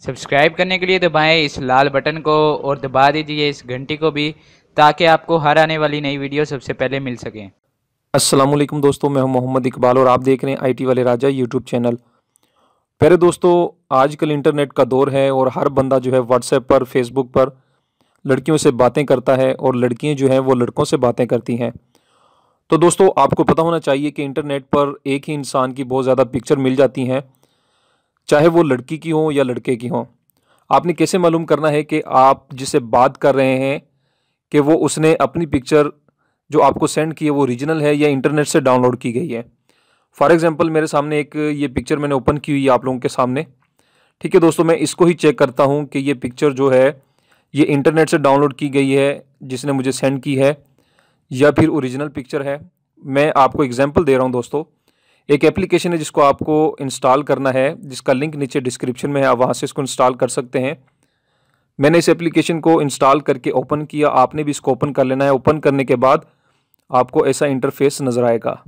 Subscribe करने के लिए दबाएं इस लाल बटन को और दबा दीजिए इस घंटी को भी, ताकि आपको हर आने वाली नई वीडियो सबसे पहले मिल सके। अस्सलामुअलैकुम दोस्तों, मैं हूं मोहम्मद इकबाल और आप देख रहे हैं आईटी वाले राजा यूट्यूब चैनल। प्यारे दोस्तों, आजकल इंटरनेट का दौर है और हर बंदा जो है व्हाट्सएप पर, फेसबुक पर लड़कियों से बातें करता है और लड़कियां जो हैं वो लड़कों से बातें करती हैं। तो दोस्तों, आपको पता होना चाहिए कि इंटरनेट पर एक ही इंसान की बहुत ज़्यादा पिक्चर मिल जाती हैं, चाहे वो लड़की की हो या लड़के की हो। आपने कैसे मालूम करना है कि आप जिससे बात कर रहे हैं कि वो उसने अपनी पिक्चर जो आपको सेंड की है वो ओरिजिनल है या इंटरनेट से डाउनलोड की गई है। फॉर एग्जांपल, मेरे सामने एक ये पिक्चर मैंने ओपन की हुई है आप लोगों के सामने। ठीक है दोस्तों, मैं इसको ही चेक करता हूँ कि ये पिक्चर जो है ये इंटरनेट से डाउनलोड की गई है, जिसने मुझे सेंड की है, या फिर ओरिजिनल पिक्चर है। मैं आपको एग्जांपल दे रहा हूँ दोस्तों। एक एप्लीकेशन है जिसको आपको इंस्टॉल करना है, जिसका लिंक नीचे डिस्क्रिप्शन में है, आप वहाँ से इसको इंस्टॉल कर सकते हैं। मैंने इस एप्लीकेशन को इंस्टॉल करके ओपन किया, आपने भी इसको ओपन कर लेना है। ओपन करने के बाद आपको ऐसा इंटरफेस नज़र आएगा।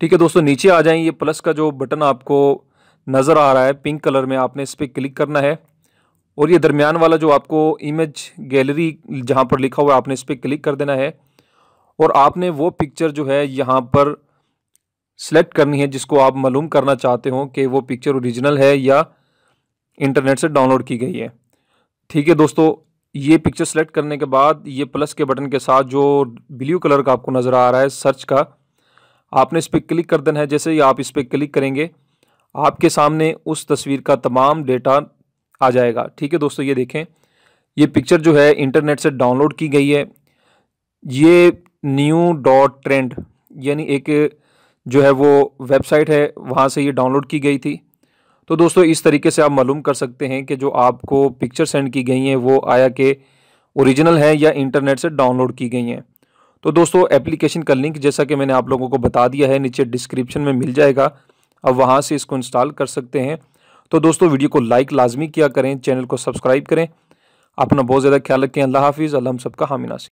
ठीक है दोस्तों, नीचे आ जाएं। ये प्लस का जो बटन आपको नज़र आ रहा है पिंक कलर में, आपने इस पर क्लिक करना है और ये दरमियान वाला जो आपको इमेज गैलरी जहाँ पर लिखा हुआ है, आपने इस पर क्लिक कर देना है और आपने वो पिक्चर जो है यहाँ पर सिलेक्ट करनी है जिसको आप मालूम करना चाहते हो कि वो पिक्चर ओरिजिनल है या इंटरनेट से डाउनलोड की गई है। ठीक है दोस्तों, ये पिक्चर सेलेक्ट करने के बाद ये प्लस के बटन के साथ जो ब्लू कलर का आपको नज़र आ रहा है सर्च का, आपने इस पर क्लिक कर देना है। जैसे ही आप इस पर क्लिक करेंगे आपके सामने उस तस्वीर का तमाम डेटा आ जाएगा। ठीक है दोस्तों, ये देखें, ये पिक्चर जो है इंटरनेट से डाउनलोड की गई है। ये न्यू डॉट ट्रेंड यानी एक जो है वो वेबसाइट है, वहाँ से ये डाउनलोड की गई थी। तो दोस्तों, इस तरीके से आप मालूम कर सकते हैं कि जो आपको पिक्चर सेंड की गई हैं वो आया कि ओरिजिनल है या इंटरनेट से डाउनलोड की गई हैं। तो दोस्तों, एप्लीकेशन का लिंक जैसा कि मैंने आप लोगों को बता दिया है, नीचे डिस्क्रिप्शन में मिल जाएगा। अब वहाँ से इसको इंस्टॉल कर सकते हैं। तो दोस्तों, वीडियो को लाइक लाजमी किया करें, चैनल को सब्सक्राइब करें। अपना बहुत ज़्यादा ख्याल रखें। अल्लाह हाफिज़। अल्लाह हम सबका हामी नासिर।